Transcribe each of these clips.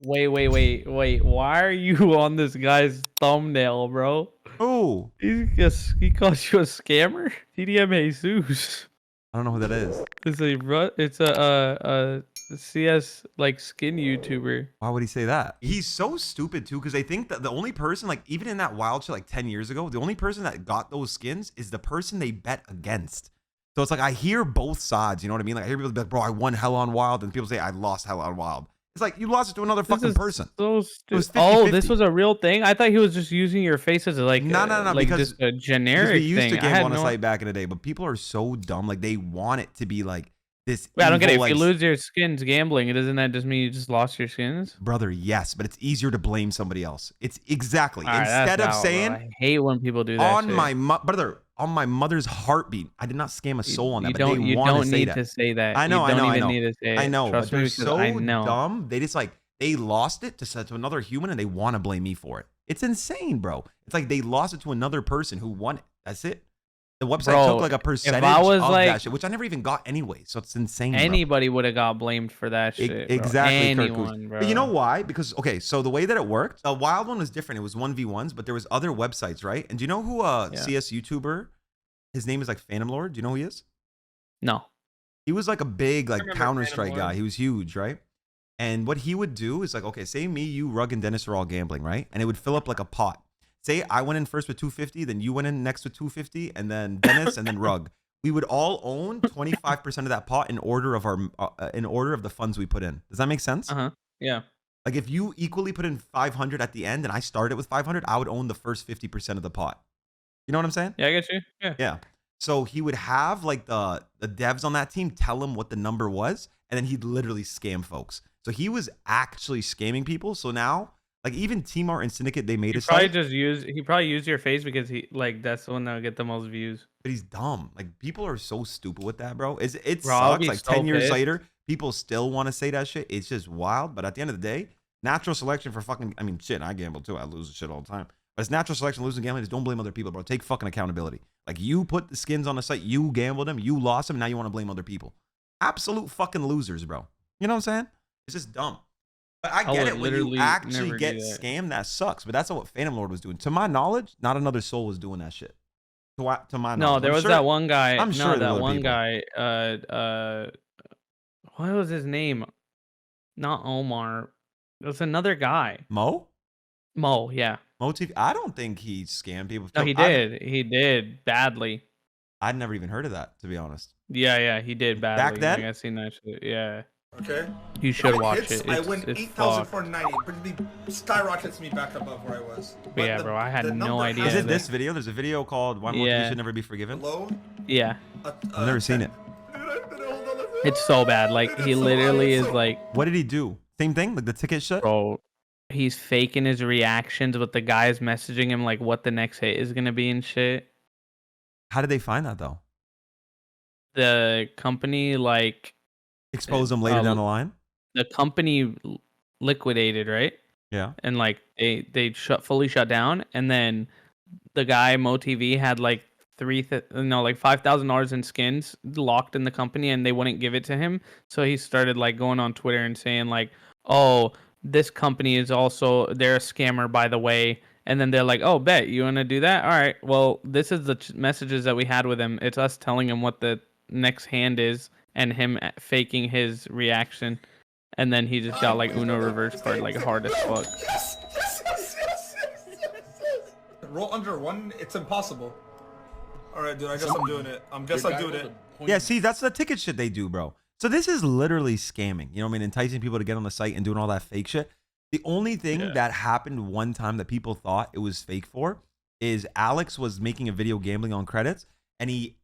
Wait. Why are you on this guy's thumbnail, bro? Oh, He calls you a scammer? TDM Jesus. I don't know who that is. It's a CS like skin YouTuber. Why would he say that? He's so stupid too, because I think that the only person, like even in that wild shit like 10 years ago, the only person that got those skins is the person they bet against. So it's like I hear both sides, you know what I mean? Like I hear people be like, bro, I won hell on wild, and people say I lost hell on wild. It's like you lost it to another This fucking is person. so It was stupid. 50 Oh, 50. this was a real thing? I thought he was just using your face as like No, like because just a we generic used to thing. I gamble had on a no. site back in the day, but people are so dumb. Like they want it to be like this Wait, I don't get it. evil, If you like lose your skins gambling, doesn't that just mean you just lost your skins? brother, yes, but it's easier to blame somebody else. It's exactly All right, that's instead of out, bro. saying I hate when people do that on shit. brother, on my mother's heartbeat, I did not scam a soul on that, but they You want to don't say need that. to say that. I You know, I don't know, I even know, need to say I it. know, but Trust me, they're because I so know. dumb. They just like they lost it to another human, and they want to blame me for it. It's insane, bro. It's like they lost it to another person who won it. That's it. The website took Bro, like a if percentage I was of like that shit, which I never even got anyway. So it's insane, bro. anybody would have got blamed for that shit, bro. Exactly, Kirkus. Anyone, But you know bro. why? Because okay, so the way that it worked, the wild one was different. It was 1v1s, but there was other websites, right? And do you know who Yeah. CS YouTuber? His name is like Phantom Lord. Do you know who he is? No. He was like a big like remember Counter Phantom Strike Lord. guy. He was huge, right? And what he would do is like, okay, say me, you, Rug, and Dennis are all gambling, right? And it would fill up like a pot. Say I went in first with 250, then you went in next with 250, and then Dennis, and then Rug. We would all own 25% of that pot in order of our in order of the funds we put in. Does that make sense? Uh-huh. Yeah. Like if you equally put in 500 at the end and I started with 500, I would own the first 50% of the pot. You know what I'm saying? Yeah, I get you. Yeah. Yeah. So he would have like the devs on that team tell him what the number was, and then he'd literally scam folks. So he was actually scamming people. So now, like even T-Mart and Syndicate, they made a site, He probably used your face because he like that's the one that'll get the most views. but he's dumb. Like people are so stupid with that, bro. It Bro, I'll sucks. be Like so 10 years pissed. later, people still want to say that shit. It's just wild. But at the end of the day, natural selection for fucking, I mean, shit, I gamble too. I lose shit all the time. But it's natural selection, losing gambling. Just don't blame other people, bro. Take fucking accountability. Like you put the skins on the site, you gambled them, you lost them. Now you want to blame other people. Absolute fucking losers, bro. You know what I'm saying? It's just dumb. But I get would it when you literally actually never get do that. scammed. That sucks. But that's not what Phantom Lord was doing. To my knowledge, not another soul was doing that shit. To my knowledge. No, there I'm was sure, that one guy. I'm sure No, there that were one people. guy. What was his name? Not Omar. It was another guy. Mo? Mo. Yeah. Motif? I don't think he scammed people. No, he did. He did badly. I'd never even heard of that, to be honest. Yeah, he did badly. Back then? Like, I seen that shit. Yeah. Okay. You should If watch hits, it. I It's, win it's 8,490. Brings me, skyrockets me back above where I was. But yeah, bro, I had the no number idea. Is has it this video? There's a video called Why Motif Yeah. Should Never Be Forgiven. Below Yeah. I've never seen it. It's so bad. Like he literally is like, What did he do? Same thing? Like the ticket shit? bro, he's faking his reactions with the guys messaging him like what the next hit is gonna be and shit. How did they find that though? The company like Expose them later down the line? the company liquidated, right? Yeah. And like they fully shut down, and then the guy MoTV had like like $5,000 in skins locked in the company, and they wouldn't give it to him. So he started like going on Twitter and saying like, "Oh, this company is also they're a scammer, by the way." And then they're like, "Oh, bet you want to do that? All right. Well, this is the messages that we had with him. It's us telling him what the next hand is, and him faking his reaction." And then he just got like Uno reverse card like hard as fuck. Yes. Roll under one, it's impossible. Alright, dude, I guess I'm doing it. I'm doing it. Yeah, see, that's the ticket shit they do, bro. So this is literally scamming. You know what I mean? Enticing people to get on the site and doing all that fake shit. The only thing that happened one time that people thought it was fake for is Alex was making a video gambling on credits, and he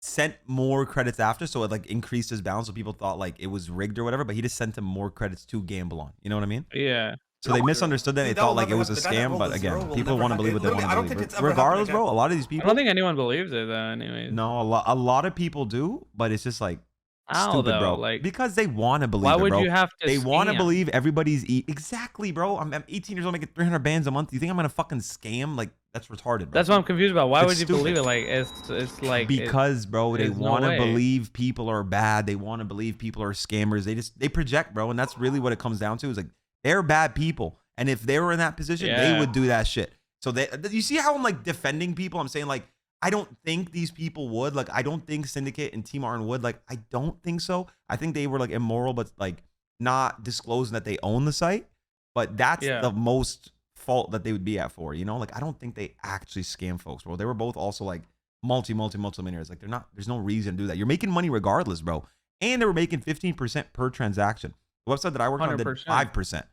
sent more credits after, so it like increased his balance, so people thought like it was rigged or whatever, but he just sent him more credits to gamble on. You know what I mean? Yeah. So they misunderstood that. They thought like it was a scam, but again, people want to believe what they want to believe. Regardless, bro, a lot of these I people. don't think anyone believes it though. Anyways. No, a lot of people do, but it's just like How stupid, though? bro. Like, Because they want to believe why it, would bro. you have to? They want to scam? believe everybody's exactly, bro. I'm 18 years old, making 300 bands a month. You think I'm gonna fucking scam? Like that's retarded, bro. That's what I'm confused about. Why It's would you stupid. believe it? Like it's like Because, bro, they there's no want to way. believe people are bad. They want to believe people are scammers. They project, bro, and that's really what it comes down to. Is like They're bad people. And if they were in that position, they would do that shit. So you see how I'm like defending people? I'm saying like, I don't think these people would. Like, I don't think Syndicate and Team Arn would. Like, I don't think so. I think they were like immoral, but like not disclosing that they own the site. But that's the most fault that they would be at for, you know? Like, I don't think they actually scam folks, bro. They were both also like multi-millionaires. Like, there's no reason to do that. You're making money regardless, bro. And they were making 15% per transaction. The website that I worked on did 5%. So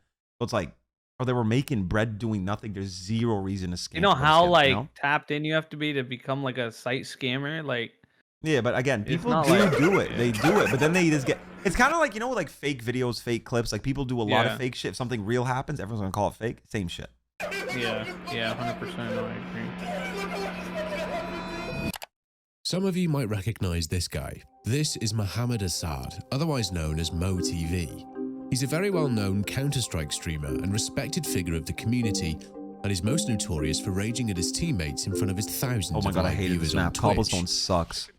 it's like, or they were making bread doing nothing. There's zero reason to scam. You know how like tapped in you have to be to become like a site scammer? Like, yeah, but again, people do it. They do it, but then they just get. It's kind of like, you know, like fake videos, fake clips. Like people do a lot of fake shit. If something real happens, everyone's gonna call it fake. Same shit. Yeah, 100%. I agree. Some of you might recognize this guy. This is Mohammed Assad, otherwise known as Mo TV. He's a very well-known Counter-Strike streamer and respected figure of the community, and is most notorious for raging at his teteammates in front of his thousands of live viewers on Twitch. Cobblestone sucks.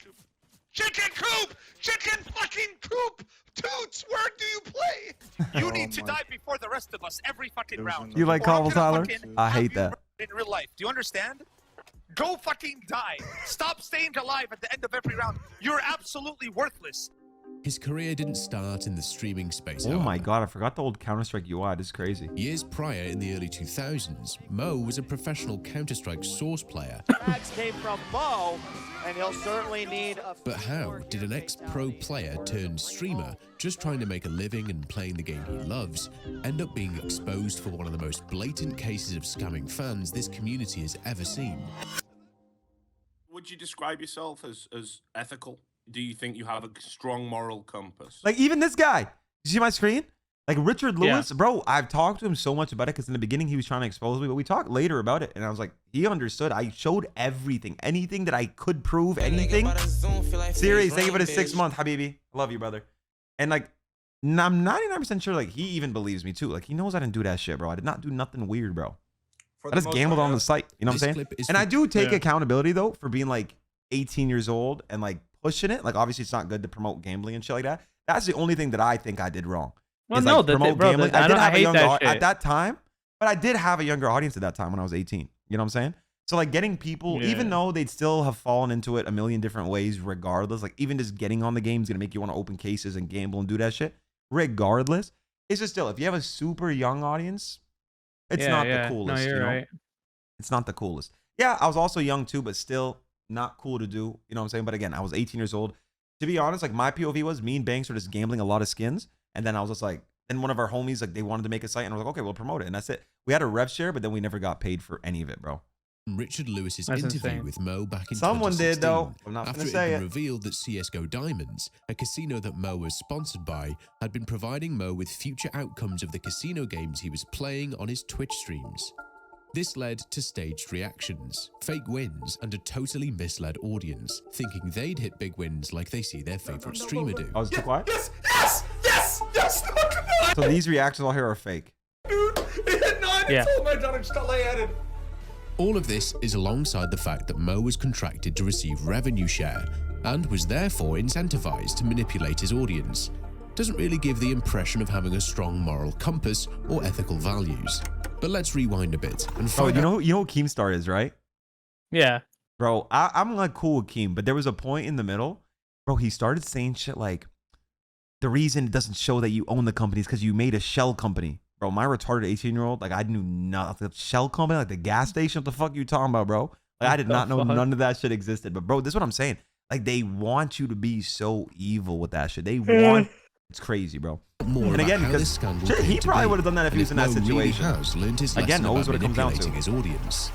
Chicken coop! Chicken fucking coop! Toots, where do you play? You need to die before the rest of us every fucking round. You like Cobble, Tyler? I hate that. In real life, do you understand? Go fucking die. Stop staying alive at the end of every round. You're absolutely worthless. His career didn't start in the streaming space. Oh my god, I forgot the old Counter-Strike UI. This is crazy. Years prior, in the early 2000s, Mo was a professional Counter-Strike source player. Came from Mo, and he'll certainly need a... But how did an ex-pro player turned streamer, just trying to make a living and playing the game he loves, end up being exposed for one of the most blatant cases of scamming fans this community has ever seen? Would you describe yourself as ethical? Do you think you have a strong moral compass? Like even this guy, you see my screen? Like Richard Lewis, bro, I've talked to him so much about it because in the beginning he was trying to expose me, but we talked later about it and I was like, he understood. I showed everything, anything that I could prove, anything. Serious, thank you for the 6 month, Habibi. I love you, brother. And like, I'm 99% sure like he even believes me too. Like he knows I didn't do that shit, bro. I did not do nothing weird, bro. I just gambled on the site, you know what I'm saying? And I do take accountability though for being like 18 years old and like pushing it. Like obviously it's not good to promote gambling and shit like that. That's the only thing that I think I did wrong. Well, no, like, promote gambling. I did have a younger at that time, but I did have a younger audience at that time when I was 18. You know what I'm saying? So like getting people, even though they'd still have fallen into it a million different ways, regardless, like even just getting on the game is gonna make you want to open cases and gamble and do that shit. Regardless, it's just still if you have a super young audience, it's not the coolest. No, you're right. It's not the coolest. Yeah, I was also young too, but still not cool to do. You know what I'm saying? But again, I was 18 years old. To be honest, like my POV was me and Banks were just gambling a lot of skins. And then I was just like, then one of our homies, like they wanted to make a site and I was like, okay, we'll promote it. And that's it. We had a rev share, but then we never got paid for any of it, bro. Richard Lewis's interview with Mo back in Someone 2016, did though. I'm not after gonna it say had been it. revealed that CSGO Diamonds, a casino that Mo was sponsored by, had been providing Mo with future outcomes of the casino games he was playing on his Twitch streams. This led to staged reactions, fake wins, and a totally misled audience, thinking they'd hit big wins like they see their favorite streamer do. I was too quiet? Yes! No, So these reactions all here are fake. dude, it hit 9 and told my daughter just got lay-headed. All of this is alongside the fact that Mo was contracted to receive revenue share and was therefore incentivized to manipulate his audience. Doesn't really give the impression of having a strong moral compass or ethical values. But let's rewind a bit and find out. You know who Keemstar is, right? Yeah. Bro, I'm like cool with Keem, but there was a point in the middle, bro, he started saying shit like, the reason it doesn't show that you own the company is because you made a shell company. Bro, my retarded 18-year-old, like I knew nothing. The shell company, like the gas station, what the fuck you talking about, bro? Like I did not know none of that shit existed. But bro, this is what I'm saying. Like they want you to be so evil with that shit. They want, it's crazy, bro. More and again, because he probably would have done that if he was in that situation. Really again, always what it comes down to. His audience.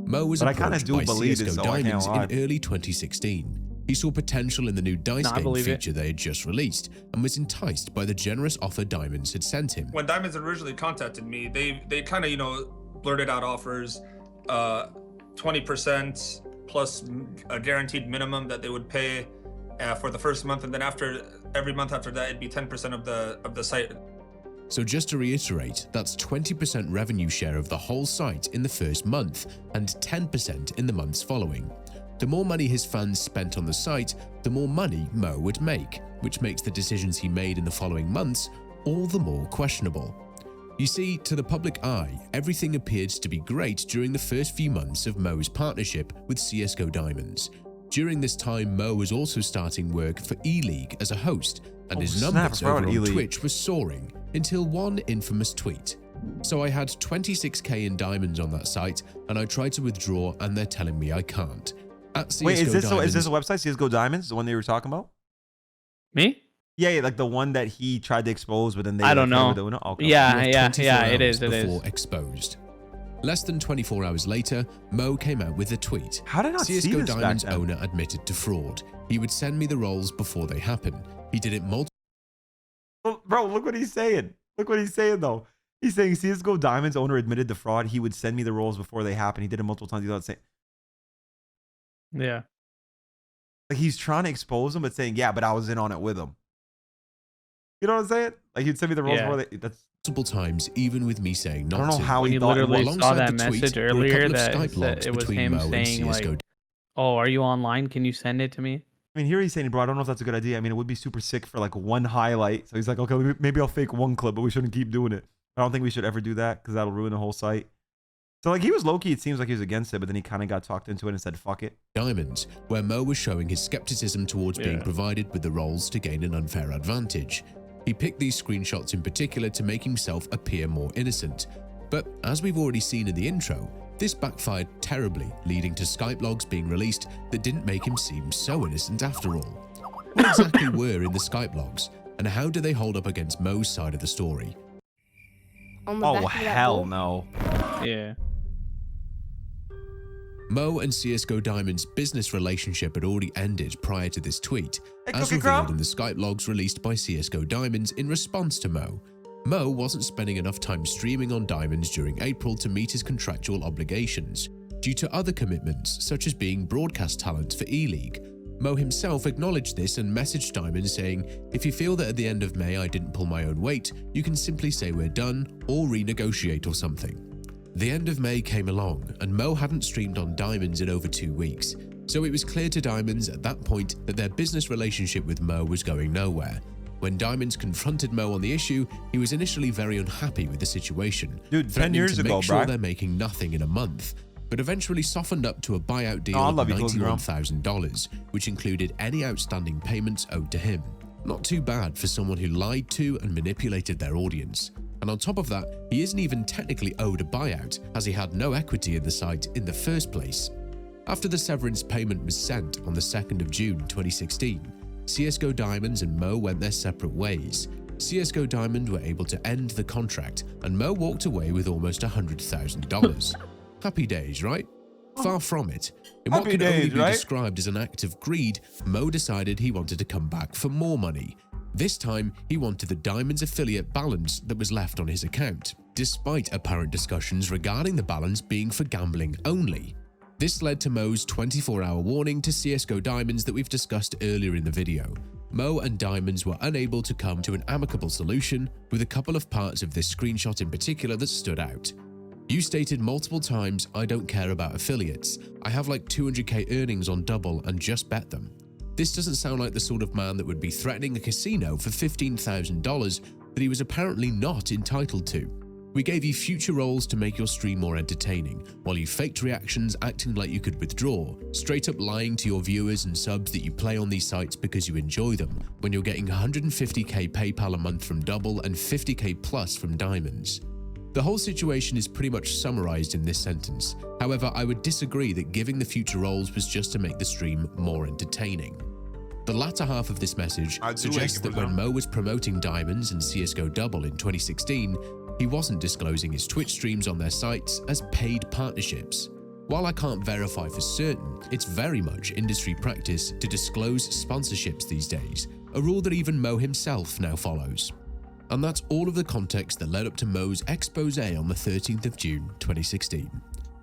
Mo was approached by CSGO Diamonds in early 2016. He saw potential in the new dice game feature they had just released and was enticed by the generous offer Diamonds had sent him. When Diamonds originally contacted me, they kind of, you know, blurted out offers, 20% plus a guaranteed minimum that they would pay for the first month, and then every month after that, it'd be 10% of the site. So just to reiterate, that's 20% revenue share of the whole site in the first month and 10% in the months following. The more money his fans spent on the site, the more money Mo would make, which makes the decisions he made in the following months all the more questionable. You see, to the public eye, everything appeared to be great during the first few months of Mo's partnership with CSGO Diamonds. During this time, Mo was also starting work for E-League as a host, and his numbers over on Twitch were soaring until one infamous tweet. So I had 26k in diamonds on that site, and I tried to withdraw, and they're telling me I can't. At CSGO Wait, is this Diamonds, is this a website, CSGO Diamonds, the one that you were talking about? Me? Yeah, like the one that he tried to expose, but then they I don't know. Okay. Yeah, You have 24 it hours is. before exposed. Less than 24 hours later, Mo came out with a tweet. How did I not see CSGO this Diamonds back then? owner admitted to fraud. He would send me the roles before they happen. He did it multiple Bro, look what he's saying. Look what he's saying though. He's saying CSGO Diamonds owner admitted to fraud. He would send me the roles before they happen. He did it multiple times. He's not saying. Yeah. Like he's trying to expose him, but saying, yeah, but I was in on it with him. You know what I'm saying? Like he'd send me the roles before they. That's times, even with me saying not I don't know to. how When he you thought. literally saw Alongside that the tweet, message there were a earlier couple of that Skype logs it was between him Mo and saying CSGO. like, "Oh, are you online? Can you send it to me?" I mean, here he's saying, bro, I don't know if that's a good idea. I mean, it would be super sick for like one highlight. So he's like, okay, maybe I'll fake one clip, but we shouldn't keep doing it. I don't think we should ever do that because that'll ruin the whole site. So like he was low-key, it seems like he was against it, but then he kind of got talked into it and said, fuck it. Diamonds, where Mo was showing his skepticism towards being provided with the roles to gain an unfair advantage. He picked these screenshots in particular to make himself appear more innocent. But as we've already seen in the intro, this backfired terribly, leading to Skype logs being released that didn't make him seem so innocent after all. What exactly were in the Skype logs, and how do they hold up against Mo's side of the story? Oh, hell no. Yeah. Mo and CSGO Diamond's business relationship had already ended prior to this tweet, as Cookie revealed Crumb? in the Skype logs released by CSGO Diamonds in response to Mo. Mo wasn't spending enough time streaming on Diamonds during April to meet his contractual obligations, due to other commitments such as being broadcast talent for E-League. Mo himself acknowledged this and messaged Diamonds saying, if you feel that at the end of May I didn't pull my own weight, you can simply say we're done or renegotiate or something. The end of May came along and Mo hadn't streamed on Diamonds in over 2 weeks, so it was clear to Diamonds at that point that their business relationship with Mo was going nowhere. When Diamonds confronted Mo on the issue, he was initially very unhappy with the situation, Dude, 10 threatening years to ago, make sure bro. they're making nothing in a month, but eventually softened up to a buyout deal I of love you, Cookie Crumb. $91,000, which included any outstanding payments owed to him. Not too bad for someone who lied to and manipulated their audience. And on top of that, he isn't even technically owed a buyout, as he had no equity in the site in the first place. After the severance payment was sent on the 2nd of June 2016, CSGO Diamonds and Mo went their separate ways. CSGO Diamond were able to end the contract, and Mo walked away with almost $100,000. Happy days, right? Far from it. In what Happy can only days, be right? described as an act of greed, Mo decided he wanted to come back for more money. This time, he wanted the Diamonds affiliate balance that was left on his account, despite apparent discussions regarding the balance being for gambling only. This led to Mo's 24-hour warning to CSGO Diamonds that we've discussed earlier in the video. Mo and Diamonds were unable to come to an amicable solution, with a couple of parts of this screenshot in particular that stood out. You stated multiple times, I don't care about affiliates. I have like 200k earnings on Double and just bet them. This doesn't sound like the sort of man that would be threatening a casino for $15,000 that he was apparently not entitled to. We gave you future roles to make your stream more entertaining, while you faked reactions acting like you could withdraw, straight up lying to your viewers and subs that you play on these sites because you enjoy them, when you're getting 150k PayPal a month from Double and 50k plus from Diamonds. The whole situation is pretty much summarized in this sentence. However, I would disagree that giving the future roles was just to make the stream more entertaining. The latter half of this message suggests that when Mo was promoting Diamonds and CSGO Double in 2016, he wasn't disclosing his Twitch streams on their sites as paid partnerships. While I can't verify for certain, it's very much industry practice to disclose sponsorships these days, a rule that even Mo himself now follows. And that's all of the context that led up to Mo's expose on the 13th of June 2016.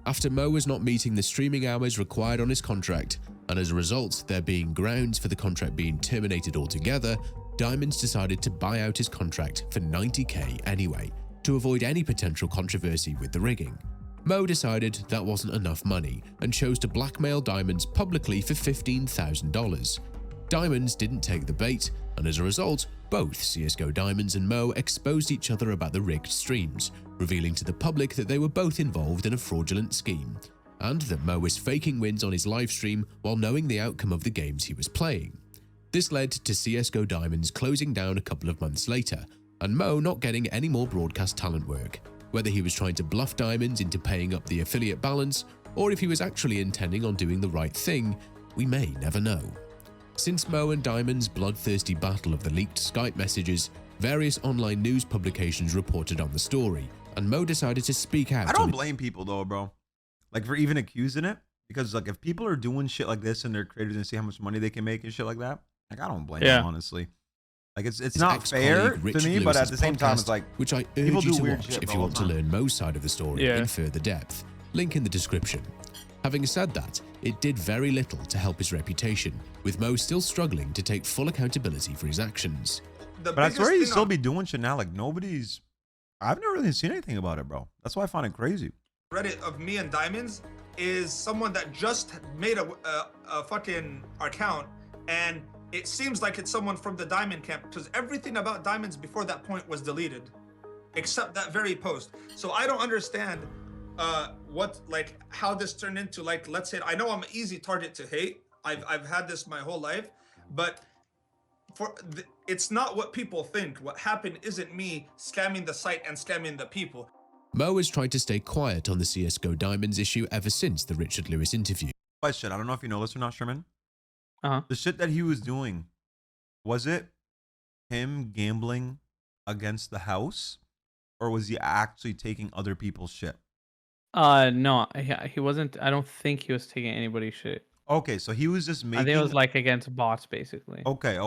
After Mo was not meeting the streaming hours required on his contract, and as a result there being grounds for the contract being terminated altogether, Diamonds decided to buy out his contract for $90k anyway, to avoid any potential controversy with the rigging. Mo decided that wasn't enough money and chose to blackmail Diamonds publicly for $15,000. Diamonds didn't take the bait, and as a result, both CSGO Diamonds and Mo exposed each other about the rigged streams, revealing to the public that they were both involved in a fraudulent scheme, and that Mo was faking wins on his livestream while knowing the outcome of the games he was playing. This led to CSGO Diamonds closing down a couple of months later, and Mo not getting any more broadcast talent work. Whether he was trying to bluff Diamonds into paying up the affiliate balance, or if he was actually intending on doing the right thing, we may never know. Since Mo and Diamonds' bloodthirsty battle of the leaked Skype messages, various online news publications reported on the story, and Mo decided to speak out. I don't blame people though, bro. Like for even accusing it, because like if people are doing shit like this and they're creators and see how much money they can make and shit like that, like I don't blame them, honestly. Like it's not fair to me, but at the same time, it's like which I urge you to watch if you want to learn Mo's side of the story in further depth. Link in the description. Having said that, it did very little to help his reputation, with Mo still struggling to take full accountability for his actions. But I swear he'd still be doing shit now. Like I've never really seen anything about it, bro. That's why I find it crazy. Reddit of me and Diamonds is someone that just made a fucking account, and it seems like it's someone from the Diamond camp, because everything about Diamonds before that point was deleted, except that very post. So I don't understand how this turned into, like, let's say, I know I'm an easy target to hate. I've had this my whole life, but it's not what people think. What happened isn't me scamming the site and scamming the people. Mo has tried to stay quiet on the CSGO Diamonds issue ever since the Richard Lewis interview. Question, I don't know if you know this or not, Sherman. The shit that he was doing, was it him gambling against the house, or was he actually taking other people's shit? No, he wasn't. I don't think he was taking anybody's shit. Okay, so he was just making. I think it was like against bots, basically. Okay.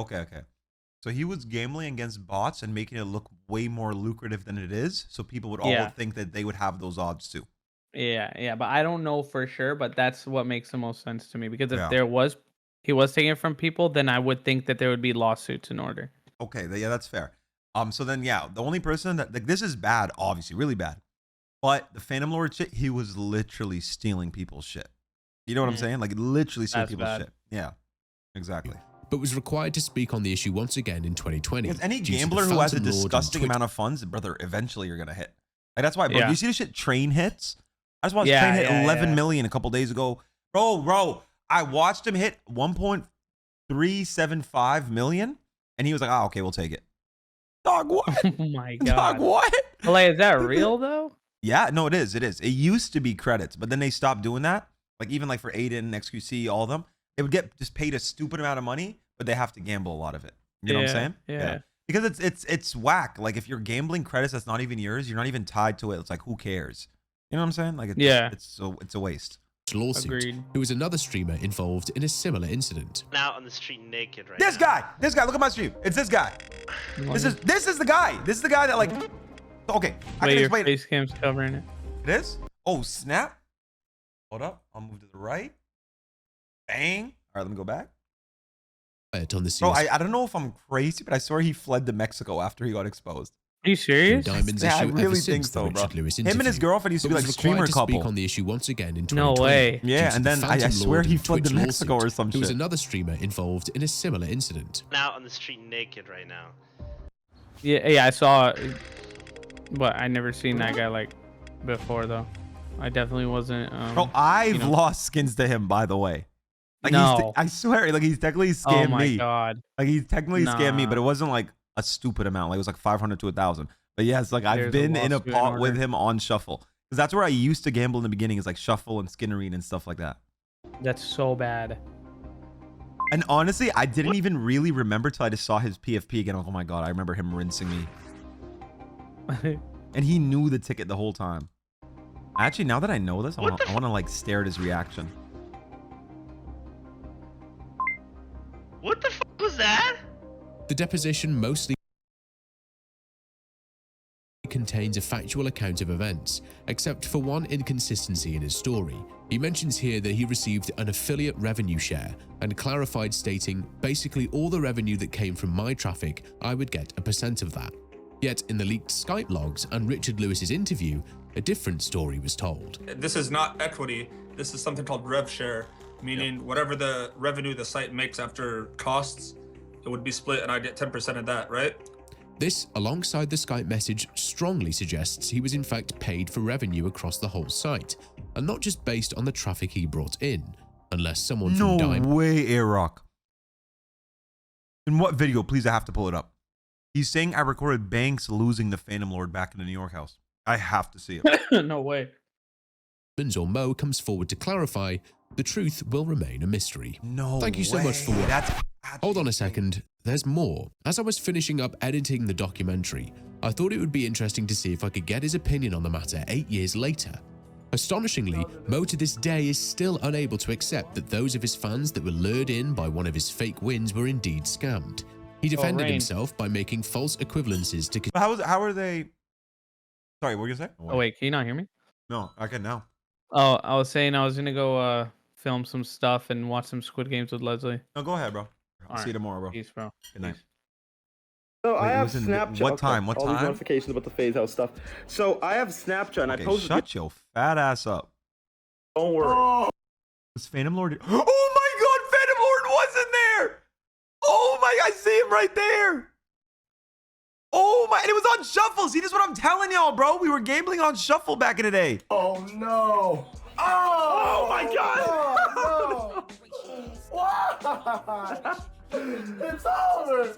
So he was gambling against bots and making it look way more lucrative than it is, so people would all think that they would have those odds too. Yeah, but I don't know for sure, but that's what makes the most sense to me, because if he was taking it from people, then I would think that there would be lawsuits in order. Okay, yeah, that's fair. So then, the only person that, like, this is bad, obviously, really bad. But the Phantom Lord shit, he was literally stealing people's shit. You know what I'm saying? Like, literally stealing people's shit. Yeah, exactly. But was required to speak on the issue once again in 2020. Because any gambler who has a disgusting amount of funds, brother, eventually you're gonna hit. Like, that's why, bro. You see the shit Train hits? I just watched Train hit 11 million a couple days ago, bro. I watched him hit 1.375 million, and he was like, "Oh, okay, we'll take it." Dog, what? Oh my god. Dog, what? Like, is that real though? Yeah, no, it is. It is. It used to be credits, but then they stopped doing that. Like even like for Aiden, XQC, all of them, they would get just paid a stupid amount of money, but they have to gamble a lot of it. You know what I'm saying? Yeah. Because it's whack. Like if you're gambling credits that's not even yours, you're not even tied to it. It's like, who cares? You know what I'm saying? Like it's a waste. Lawsuit. Agreed. Who was another streamer involved in a similar incident. Out on the street naked right This guy, look at my stream. It's this guy. This is the guy. This is the guy that, like, okay, I can explain it. FaZeCam's covering it. It is? Oh, snap. Hold up. I'll move to the right. Bang. All right, let me go back. On the Bro, I don't know if I'm crazy, but I swear he fled to Mexico after he got exposed. Are you serious? I really think so, bro. Him and his girlfriend used to be like a streamer couple. Speak on the issue once again in 2020. No way. Yeah, and then I swear he fled to Mexico or some shit. There was another streamer involved in a similar incident. Out on the street naked right now. Yeah, I saw, but I never seen that guy like before though. I definitely wasn't. Bro, I've lost skins to him, by the way. Like I swear, like he's technically scammed me. Oh my god. Like he's technically scammed me, but it wasn't like a stupid amount. Like it was like 500 to 1,000. But yes, like I've been in a pot with him on Shuffle, because that's where I used to gamble in the beginning. Is like Shuffle and Skinnerine and stuff like that. That's so bad. And honestly, I didn't even really remember till I just saw his PFP again. Oh my god, I remember him rinsing me. And he knew the ticket the whole time. Actually, now that I know this, I want to like stare at his reaction. What the fuck was that? The deposition mostly contains a factual account of events, except for one inconsistency in his story. He mentions here that he received an affiliate revenue share and clarified, stating, basically all the revenue that came from my traffic, I would get a % of that. Yet in the leaked Skype logs and Richard Lewis's interview, a different story was told. This is not equity. This is something called rev share, meaning whatever the revenue the site makes after costs, it would be split and I get 10% of that, right? This, alongside the Skype message, strongly suggests he was in fact paid for revenue across the whole site, and not just based on the traffic he brought in, unless someone from No Diamond... way, Arock. In what video? Please, I have to pull it up. He's saying I recorded Banks losing the Phantom Lord back in the New York house. I have to see it. No way. or Mo comes forward to clarify, the truth will remain a mystery. No Thank you so way. much for watching. That's Hold on a second, there's more. As I was finishing up editing the documentary, I thought it would be interesting to see if I could get his opinion on the matter 8 years later. Astonishingly, Mo to this day is still unable to accept that those of his fans that were lured in by one of his fake wins were indeed scammed. He defended Rain. himself by making false equivalences to... How are they? Sorry, what were you gonna say? Oh wait, can you not hear me? No, I can now. Oh, I was saying I was gonna go film some stuff and watch some Squid Games with Leslie. No, go ahead, bro. I'll see you Alright. tomorrow, bro. Peace, bro. Good night. Peace. So I Wait, have listen, Snapchat. what time? What all these time? notifications about the FaZe House stuff. So I have Snapchat and I Okay, posted. shut your fat ass up. Don't worry. This Phantom Lord. Oh my God, Phantom Lord wasn't there. Oh my, I see him right there. Oh my, and it was on Shuffle. See, this is what I'm telling y'all, bro. We were gambling on Shuffle back in the day. Oh no! Oh my God! What? It's over.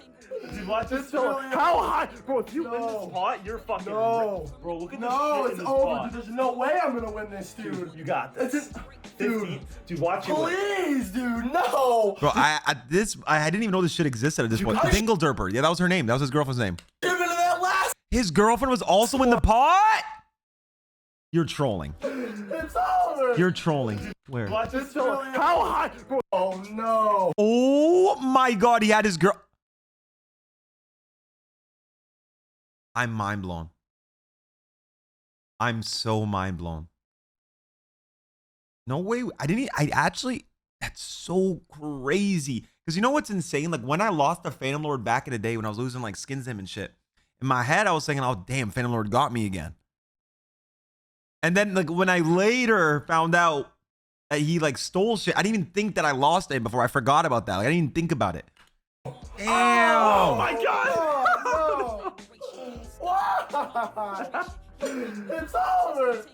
Dude, watch this. Really How high? Bro, if you win No. this spot, you're fucking No. rich. Bro, look at this No, shit it's in this over. spot. Dude, there's no way I'm gonna win this, dude. You got this. It's just, 15. dude. Dude, watch it. win. Please, dude, no. Bro, I didn't even know this shit existed at this point. guys- Dingledurper. Yeah, that was her name. That was his girlfriend's name. Give me that last. His girlfriend was also in the pot? You're trolling. It's over. You're trolling. Where? Watch this. It's really How high? Bro, Oh no. Oh my God, he had his girl. I'm mind blown. I'm so mind blown. No way. I actually, that's so crazy. Because you know what's insane? Like when I lost the Phantom Lord back in the day when I was losing like skins to him and shit, in my head, I was thinking, oh, damn, Phantom Lord got me again. And then like when I later found out that he like stole shit, I didn't even think that I lost it before. I forgot about that. Like I didn't even think about it. Damn. oh my God. Oh, no. What? It's over.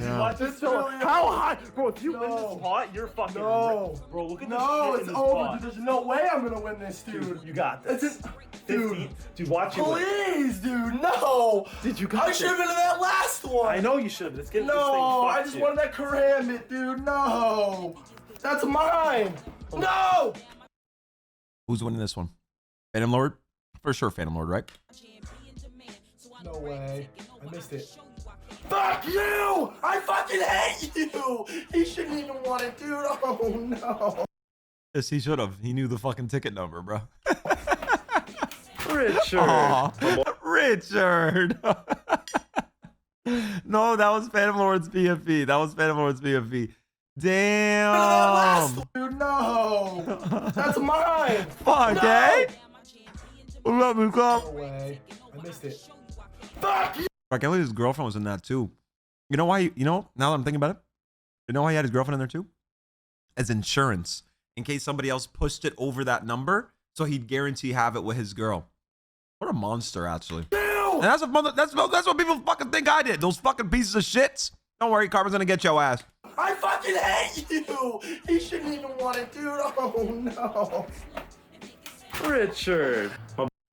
Yeah. Watch this. It's really How high? Bro, if you win No. this spot, you're fucking No. rich. Bro, look at this No, shit it's in this over. spot. Dude, there's no way I'm gonna win this, dude. You got this. It's just, 15. dude. Dude, watch it. win. Please, dude, no. Dude, you got I this. should have been in that last one. I know you should. Let's get this thing No, I fucked, just dude. wanted that Karambit, dude. No. That's mine. No. Who's winning this one? Phantom Lord? For sure, Phantom Lord, right? No way. I missed it. Fuck you! I fucking hate you! He shouldn't even want it, dude. Oh no. Yes, he should have. He knew the fucking ticket number, bro. Richard. Aw, Richard. No, that was Phantom Lord's PFP. That was Phantom Lord's PFP. That last Damn. one, dude, no. That's mine. Fuck, No. eh? What up, No Luca? way. I missed it. Fuck you! I can't believe his girlfriend was in that too. You know why? You know, now that I'm thinking about it, you know why he had his girlfriend in there too? As insurance, in case somebody else pushed it over that number, so he'd guarantee have it with his girl. What a monster, actually. And that's what people fucking think I did. Those fucking pieces of shits. Don't worry, Carmen's gonna get your ass. I fucking hate you! He shouldn't even want it, dude. Oh no. Richard.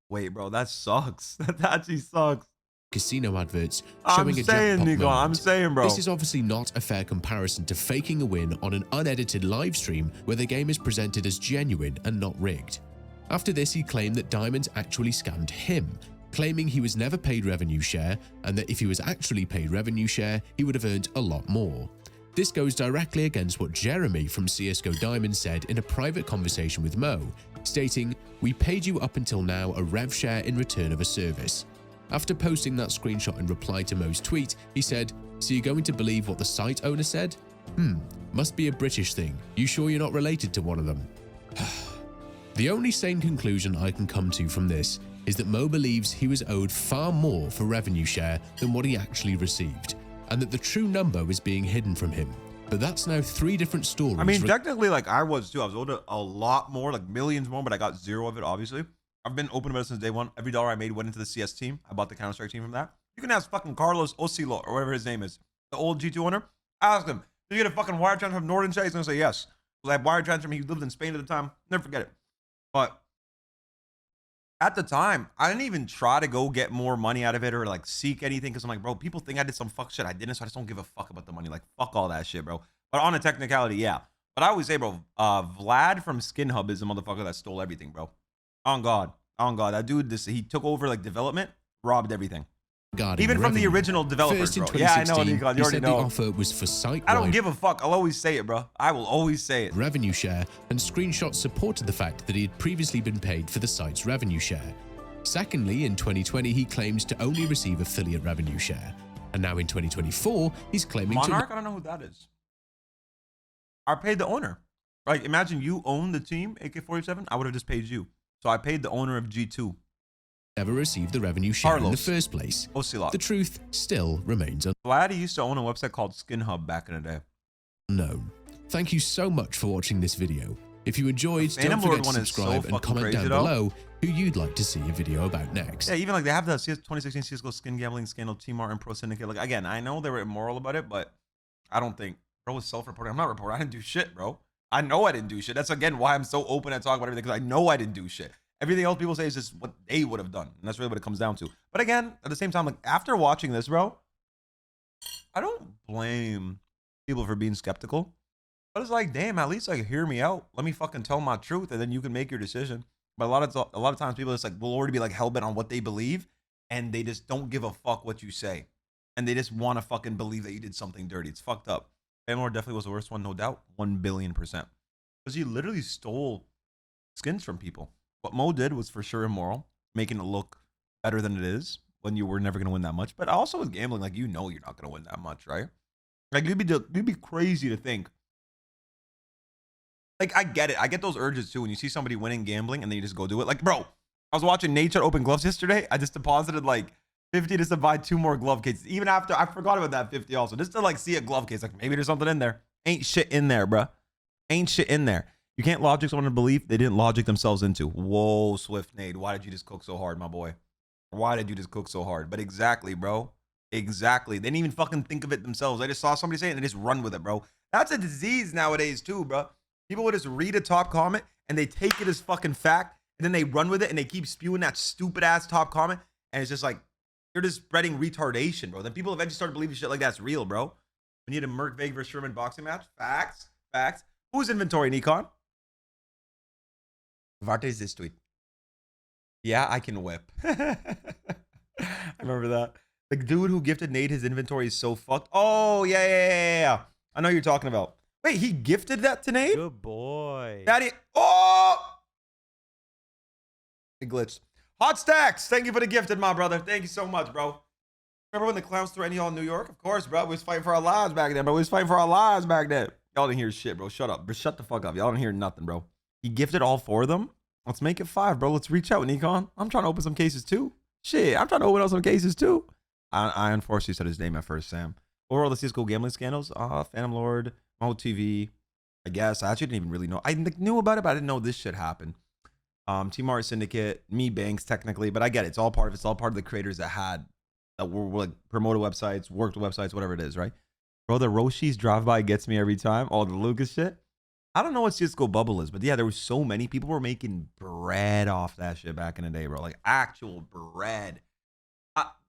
Wait, bro, that sucks. That actually sucks. Casino adverts I'm showing a saying, jackpot Nico. I'm moment. saying, bro. This is obviously not a fair comparison to faking a win on an unedited live stream where the game is presented as genuine and not rigged. After this, he claimed that Diamonds actually scammed him, claiming he was never paid revenue share and that if he was actually paid revenue share, he would have earned a lot more. This goes directly against what Jeremy from CSGO Diamonds said in a private conversation with Mo, stating, "We paid you up until now a rev share in return of a service." After posting that screenshot in reply to Mo's tweet, he said, "So you're going to believe what the site owner said? Must be a British thing. You sure you're not related to one of them?" The only sane conclusion I can come to from this is that Mo believes he was owed far more for revenue share than what he actually received. and that the true number was being hidden from him. But that's now 3 different stories. I mean, technically, like I was too. I was owed a lot more, like millions more, but I got 0 of it, obviously. I've been open about it since day one. Every dollar I made went into the CS team. I bought the Counter-Strike team from that. You can ask fucking Carlos Osilo, or whatever his name is, the old G2 owner. Ask him, did you get a fucking wire transfer from Northern Chase? He's going to say yes. Because I had wire transfer from him. He lived in Spain at the time. Never forget it. But at the time, I didn't even try to go get more money out of it or like seek anything. Because I'm like, bro, people think I did some fuck shit. I didn't, so I just don't give a fuck about the money. Like, fuck all that shit, bro. But on a technicality, yeah. But I always say, bro, Vlad from Skin Hub is the motherfucker that stole everything, bro. On God. On God. That dude, he took over like development, robbed everything. Even from the original developers, bro. Yeah, I know, Nikon. You already know. The offer was for site-wide. I don't give a fuck. I'll always say it, bro. I will always say it. Revenue share, and screenshots supported the fact that he had previously been paid for the site's revenue share. Secondly, in 2020, he claimed to only receive affiliate revenue share. And now in 2024, he's claiming Monarch? I don't know who that is. I paid the owner. Like, imagine you own the team, AK-47. I would have just paid you. So I paid the owner of G2. Never received the revenue share in the first place. Ocelot. The truth still remains Vlad used to own a website called Skin Hub back in the day. unknown. Thank you so much for watching this video. If you enjoyed, don't forget to subscribe and comment down below who you'd like to see a video about next. Yeah, even like they have the 2016 CSGO skin gambling scandal, T-Mart and Pro Syndicate. Like, again, I know they were immoral about it, but I don't think bro was self-reporting. I'm not reporting. I didn't do shit, bro. I know I didn't do shit. That's again why I'm so open and talk about everything, because I know I didn't do shit. Everything else people say is just what they would have done, and that's really what it comes down to. But again, at the same time, like after watching this, bro, I don't blame people for being skeptical. But it's like, damn, at least like hear me out. Let me fucking tell my truth, and then you can make your decision. But a lot of times people just like will already be like hell bent on what they believe, and they just don't give a fuck what you say, and they just want to fucking believe that you did something dirty. It's fucked up. Fanlord definitely was the worst one, no doubt, 1,000,000,000%, because he literally stole skins from people. What Mo did was for sure immoral, making it look better than it is when you were never gonna win that much. But also with gambling, like you know you're not gonna win that much, right? Like you'd be crazy to think. Like I get it, I get those urges too when you see somebody winning gambling and then you just go do it. Like bro, I was watching Nature open gloves yesterday. I just deposited like 50 just to buy 2 more glove cases. Even after I forgot about that 50 also, just to like see a glove case. Like maybe there's something in there. Ain't shit in there, bro. Ain't shit in there. You can't logic someone to belief they didn't logic themselves into. Whoa, Swift Nade. Why did you just cook so hard, my boy? Why did you just cook so hard? But exactly, bro. Exactly. They didn't even fucking think of it themselves. They just saw somebody say it and they just run with it, bro. That's a disease nowadays too, bro. People would just read a top comment and they take it as fucking fact and then they run with it and they keep spewing that stupid ass top comment. And it's just like, you're just spreading retardation, bro. Then people eventually start believing shit like that's real, bro. We need a Merc Vague versus Sherman boxing match. Facts. Facts. Who's inventory, Nikon? Varte is this tweet. Yeah, I can whip. I remember that. The dude who gifted Nate his inventory is so fucked. Oh, yeah. I know who you're talking about. Wait, he gifted that to Nate? Good boy. Daddy. Oh! It glitched. Hot Stacks. Thank you for the gifted, my brother. Thank you so much, bro. Remember when the clowns threatened y'all in New York? Of course, bro. We was fighting for our lives back then, bro. We was fighting for our lives back then. Y'all didn't hear shit, bro. Shut up. Bro, shut the fuck up. Y'all didn't hear nothing, bro. He gifted all 4 of them. Let's make it 5, bro. Let's reach out, Nikon. I'm trying to open some cases too. Shit, I'm trying to open up some cases too. I unfortunately said his name at first, Sam. Or all the CSGO gambling scandals. Phantom Lord, Mo TV. I guess I actually didn't even really know. I knew about it, but I didn't know this shit happened. T-Mart Syndicate, me Banks technically, but I get it. It's all part of the creators that were like promoted websites, worked websites, whatever it is, right? Bro, the Roshi's drive-by gets me every time. All the Lucas shit. I don't know what CSGO bubble is, but yeah, there was so many people were making bread off that shit back in the day, bro. Like actual bread.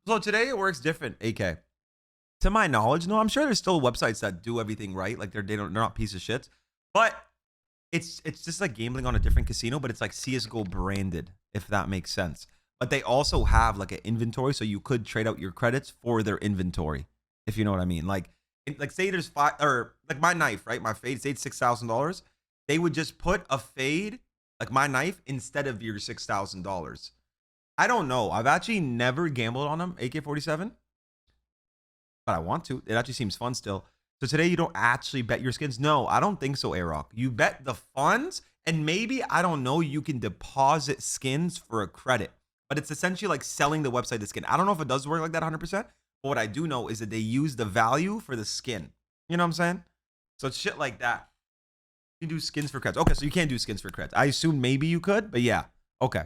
So today it works different, AK. To my knowledge, no, I'm sure there's still websites that do everything right. Like they're not piece of shits, but it's just like gambling on a different casino, but it's like CSGO branded, if that makes sense. But they also have like an inventory, so you could trade out your credits for their inventory, if you know what I mean. Like say there's 5 or like my knife, right? My fade, say it's $6,000. They would just put a fade, like my knife, instead of your $6,000. I don't know. I've actually never gambled on them, AK-47, but I want to. It actually seems fun still. So today you don't actually bet your skins? No, I don't think so, A-Rock. You bet the funds, and maybe, I don't know, you can deposit skins for a credit. But it's essentially like selling the website the skin. I don't know if it does work like that 100%, But what I do know is that they use the value for the skin. You know what I'm saying? So it's shit like that. You can do skins for creds. Okay, so you can't do skins for creds. I assume maybe you could, but yeah. Okay.